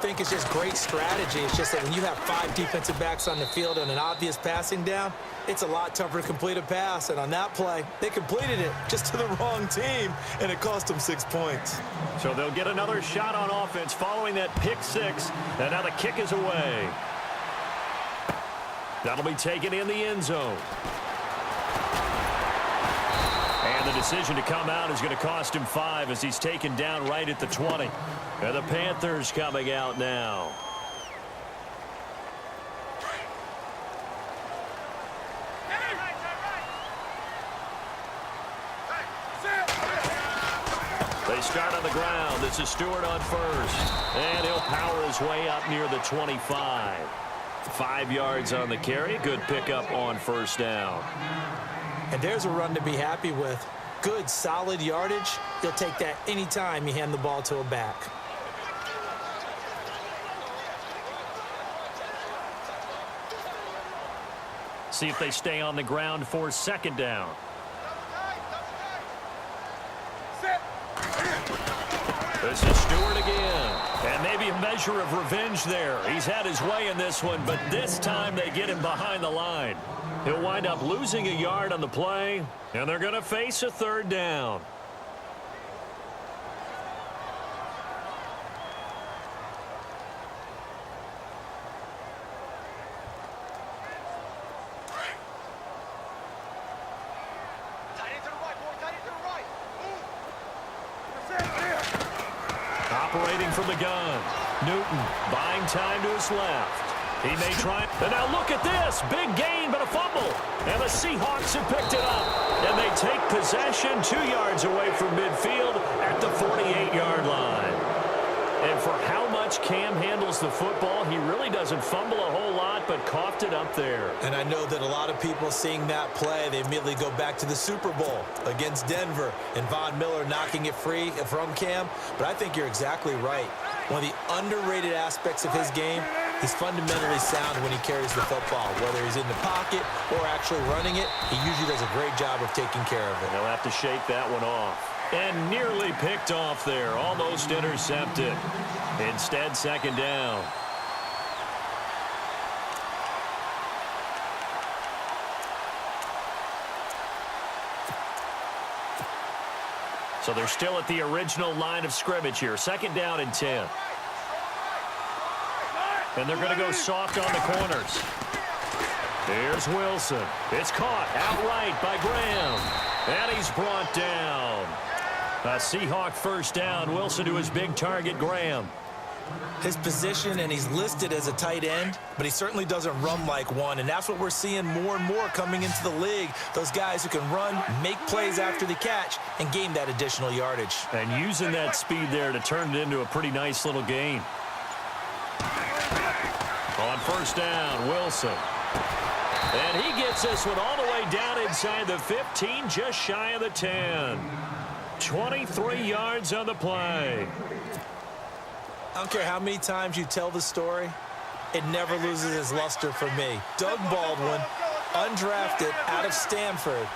think it's just great strategy. It's just that when you have 5 defensive backs on the field and an obvious passing down, it's a lot tougher to complete a pass. And on that play, they completed it just to the wrong team, and it cost them 6 points. So they'll get another shot on offense following that pick six. And now the kick is away. That'll be taken in the end zone. And the decision to come out is going to cost him 5 as he's taken down right at the 20. And the Panthers coming out now. They start on the ground. This is Stewart on first. And he'll power his way up near the 25. 5 yards on the carry. Good pickup on first down. And there's a run to be happy with. Good, solid yardage. You'll take that anytime you hand the ball to a back. See if they stay on the ground for second down. This is Stewart again. And maybe a measure of revenge there. He's had his way in this one, but this time they get him behind the line. He'll wind up losing a yard on the play, and they're going to face a third down. Operating from the gun. Newton buying time to his left. He may try. And now look at this. Big gain, but a fumble. And the Seahawks have picked it up. And they take possession 2 yards away from midfield at the 48-yard line. And for how much Cam handles the football, he really doesn't fumble a whole lot, but coughed it up there. And I know that a lot of people seeing that play, they immediately go back to the Super Bowl against Denver and Von Miller knocking it free from Cam. But I think you're exactly right. One of the underrated aspects of his game, he's fundamentally sound when he carries the football. Whether he's in the pocket or actually running it, he usually does a great job of taking care of it. They'll have to shake that one off. And nearly picked off there. Almost intercepted. Instead, second down. So they're still at the original line of scrimmage here. Second down and 10. And they're going to go soft on the corners. Here's Wilson. It's caught outright by Graham. And he's brought down. A Seahawk first down. Wilson to his big target, Graham. His position, and he's listed as a tight end, but he certainly doesn't run like one, and that's what we're seeing more and more coming into the league. Those guys who can run, make plays after the catch, and gain that additional yardage. And using that speed there to turn it into a pretty nice little gain. On first down, Wilson. And he gets this one all the way down inside the 15, just shy of the 10. 23 yards on the play. I don't care how many times you tell the story, it never loses its luster for me. Doug Baldwin, undrafted out of Stanford,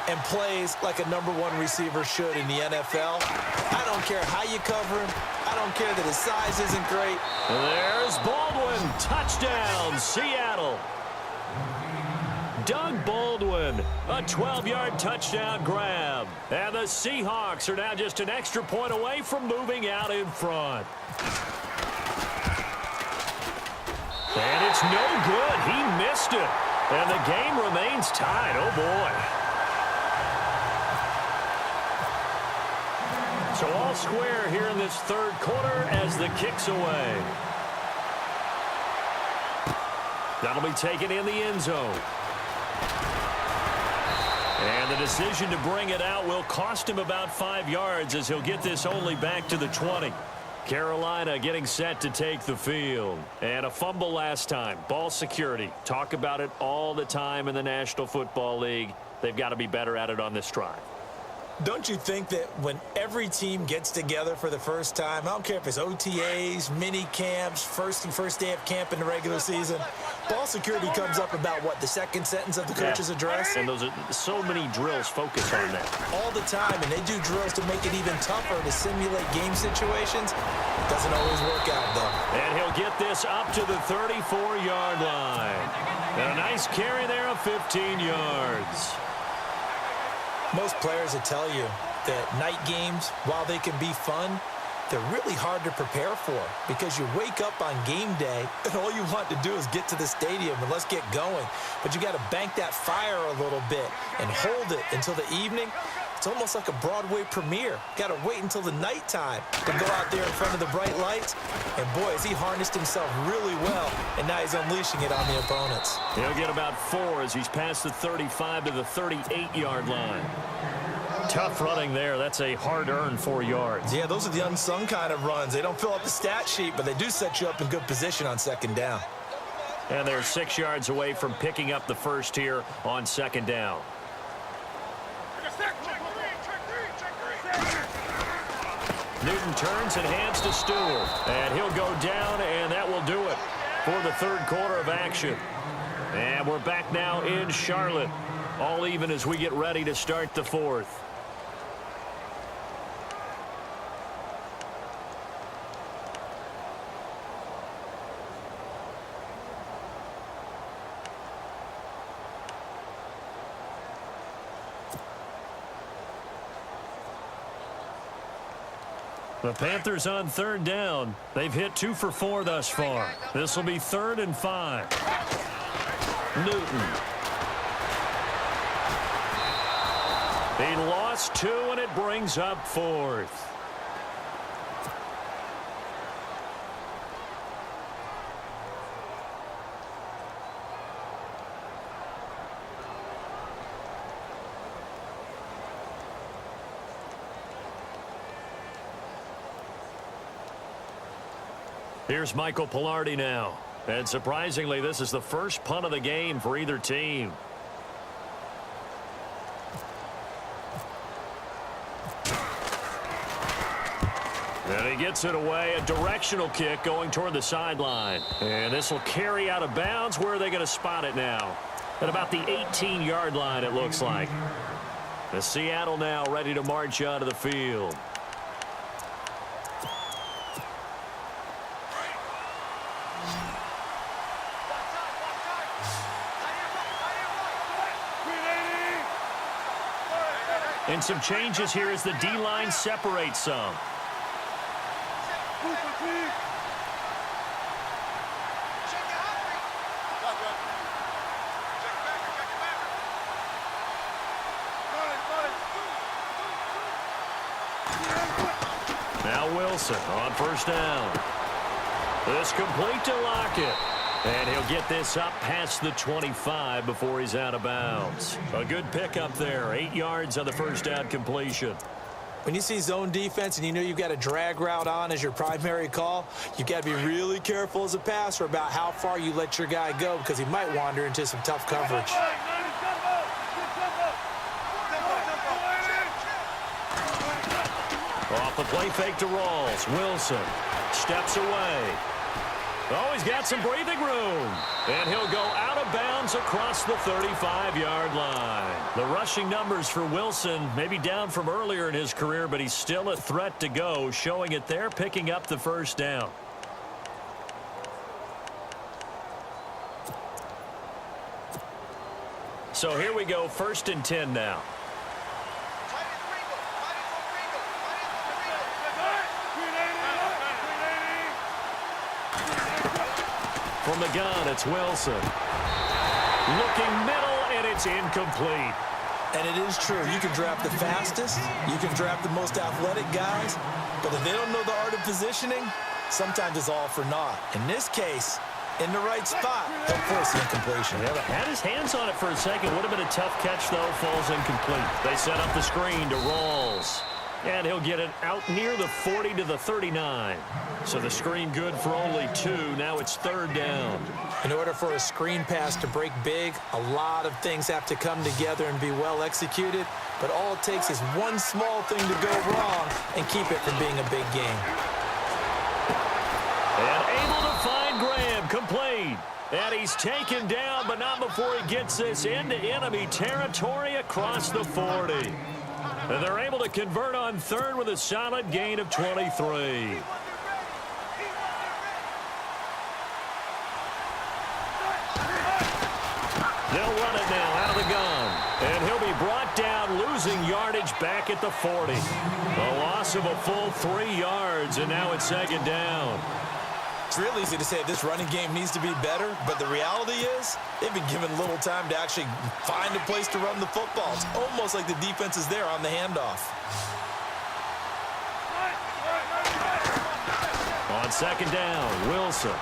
and plays like a #1 receiver should in the NFL. I don't care how you cover him. I don't care that his size isn't great. There's Baldwin. Touchdown, Seattle. Doug Baldwin, a 12-yard touchdown grab. And the Seahawks are now just an extra point away from moving out in front. And it's no good. He missed it. And the game remains tied. Oh, boy. So all square here in this third quarter as the kick's away. That'll be taken in the end zone. And the decision to bring it out will cost him about 5 yards as he'll get this only back to the 20. Carolina getting set to take the field. And a fumble last time. Ball security. Talk about it all the time in the National Football League. They've got to be better at it on this drive. Don't you think that when every team gets together for the first time, I don't care if it's OTAs, mini camps, first day of camp in the regular season, ball security comes up about, what, the second sentence of the coach's address? And those are so many drills focus on that. All the time, and they do drills to make it even tougher to simulate game situations. Doesn't always work out, though. And get this up to the 34-yard line. And a nice carry there of 15 yards. Most players will tell you that night games, while they can be fun, they're really hard to prepare for because you wake up on game day and all you want to do is get to the stadium and let's get going. But you got to bank that fire a little bit and hold it until the evening. It's almost like a Broadway premiere. Got to wait until the nighttime to go out there in front of the bright lights. And boy, has he harnessed himself really well, and now he's unleashing it on the opponents. He'll get about 4 as he's past the 35 to the 38-yard line. Tough running there. That's a hard-earned 4 yards. Yeah, those are the unsung kind of runs. They don't fill up the stat sheet, but they do set you up in good position on second down. And they're 6 yards away from picking up the first here on second down. Newton turns and hands to Stewart. And he'll go down, and that will do it for the third quarter of action. And we're back now in Charlotte. All even as we get ready to start the fourth. The Panthers on third down. They've hit 2 for 4 thus far. This will be 3rd and 5. Newton. He lost 2, and it brings up 4th. Here's Michael Pilardi now. And surprisingly, this is the first punt of the game for either team. And he gets it away, a directional kick going toward the sideline. And this will carry out of bounds. Where are they going to spot it now? At about the 18-yard line, it looks like. The Seattle now ready to march out of the field. And some changes here as the D-line separates some. Now Wilson on first down. This complete to Lockett. And he'll get this up past the 25 before he's out of bounds. A good pickup there. 8 yards on the first down completion. When you see zone defense and you know you've got a drag route on as your primary call, you've got to be really careful as a passer about how far you let your guy go because he might wander into some tough coverage. Off the play fake to Rawls. Wilson steps away. Oh, he's got some breathing room. And he'll go out of bounds across the 35-yard line. The rushing numbers for Wilson maybe down from earlier in his career, but he's still a threat to go, showing it there, picking up the first down. So here we go, 1st and 10 now. From the gun, it's Wilson. Looking middle, and it's incomplete. And it is true. You can draft the fastest. You can draft the most athletic guys. But if they don't know the art of positioning, sometimes it's all for naught. In this case, in the right spot, they'll force the incompletion. Yeah, had his hands on it for a second. Would have been a tough catch, though. Falls incomplete. They set up the screen to Rawls. And he'll get it out near the 40 to the 39. So the screen good for only 2. Now it's 3rd down. In order for a screen pass to break big, a lot of things have to come together and be well executed. But all it takes is one small thing to go wrong and keep it from being a big game. And able to find Graham, complete. And he's taken down, but not before he gets this into enemy territory across the 40. And they're able to convert on 3rd with a solid gain of 23. losing yardage back at the 40. A loss of a full 3 yards, and now it's second down. It's real easy to say this running game needs to be better, but the reality is they've been given little time to actually find a place to run the football. It's almost like the defense is there on the handoff. On second down, Wilson.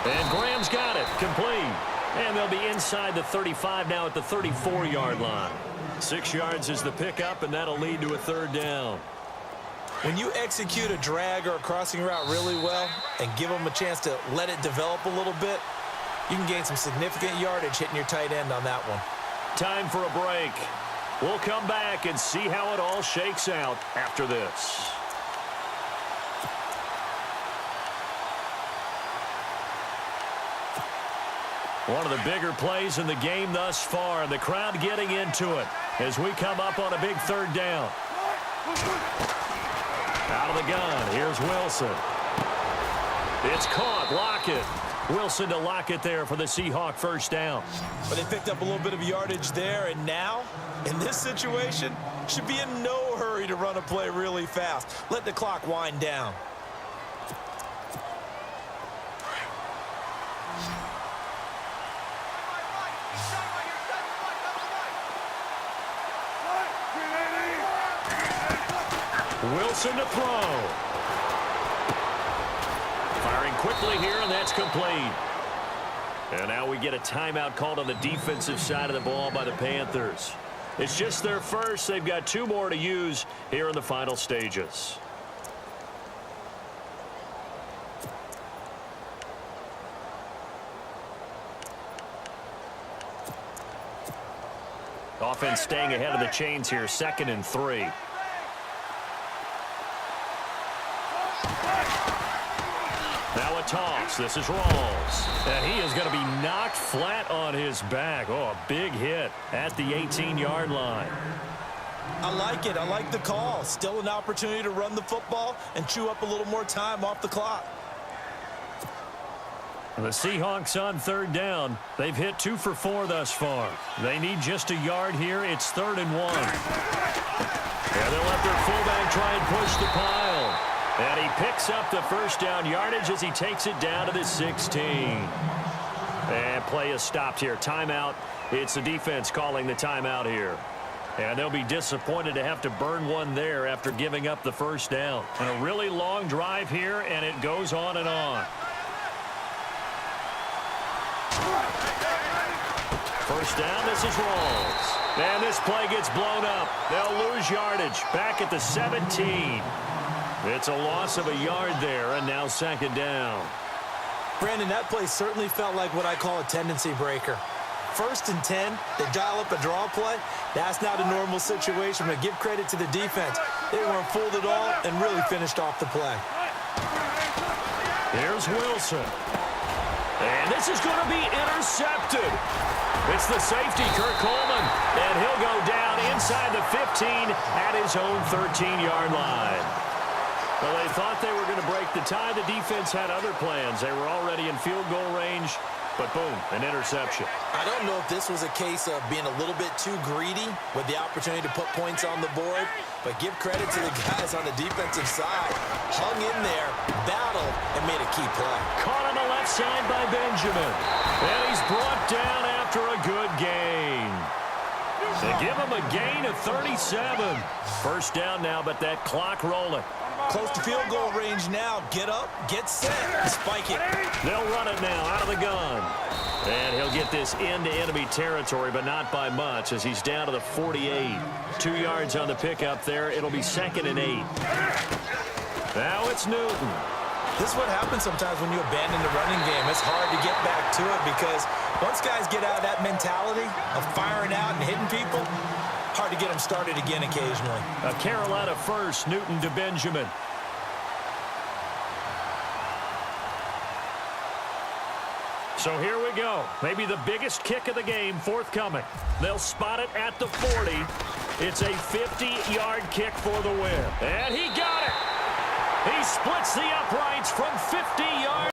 And Graham's got it, complete. And they'll be inside the 35 now at the 34-yard line. 6 yards is the pickup, and that'll lead to a third down. When you execute a drag or a crossing route really well and give them a chance to let it develop a little bit, you can gain some significant yardage hitting your tight end on that one. Time for a break. We'll come back and see how it all shakes out after this. One of the bigger plays in the game thus far, and the crowd getting into it as we come up on a big third down. Out of the gun, here's Wilson. It's caught, Lockett. Wilson to Lockett there for the Seahawk first down. But they picked up a little bit of yardage there, and now, in this situation, should be in no hurry to run a play really fast. Let the clock wind down. Wilson to throw. Firing quickly here, and that's complete. And now we get a timeout called on the defensive side of the ball by the Panthers. It's just their first. They've got 2 more to use here in the final stages. Offense staying ahead of the chains here, 2nd and 3. Now a toss. This is Rawls. And he is going to be knocked flat on his back. Oh, a big hit at the 18-yard line. I like it. I like the call. Still an opportunity to run the football and chew up a little more time off the clock. The Seahawks on third down. They've hit 2 for 4 thus far. They need just a yard here. It's 3rd and 1. And they'll let their fullback try and push the pile. And he picks up the first down yardage as he takes it down to the 16. And play is stopped here. Timeout. It's the defense calling the timeout here. And they'll be disappointed to have to burn one there after giving up the first down. And a really long drive here, and it goes on and on. First down, this is Rawls. And this play gets blown up. They'll lose yardage back at the 17. It's a loss of a yard there, and now 2nd down. Brandon, that play certainly felt like what I call a tendency breaker. 1st and 10, they dial up a draw play. That's not a normal situation, but give credit to the defense. They weren't fooled at all and really finished off the play. Here's Wilson. And this is going to be intercepted. It's the safety, Kirk Coleman, and he'll go down inside the 15 at his own 13-yard line. Well, they thought they were going to break the tie. The defense had other plans. They were already in field goal range, but boom, an interception. I don't know if this was a case of being a little bit too greedy with the opportunity to put points on the board, but give credit to the guys on the defensive side. Hung in there, battled, and made a key play. Caught on the left side by Benjamin. And he's brought down after a good gain. They give him a gain of 37. First down now, but that clock rolling. Close to field goal range now. Get up, get set, spike it. They'll run it now out of the gun. And he'll get this into enemy territory, but not by much as he's down to the 48. 2 yards on the pickup there. It'll be 2nd and 8. Now it's Newton. This is what happens sometimes when you abandon the running game. It's hard to get back to it because once guys get out of that mentality of firing out and hitting people, hard to get them started again occasionally. A Carolina first, Newton to Benjamin. So here we go. Maybe the biggest kick of the game forthcoming. They'll spot it at the 40. It's a 50-yard kick for the win. And he got it. He splits the uprights from 50 yards.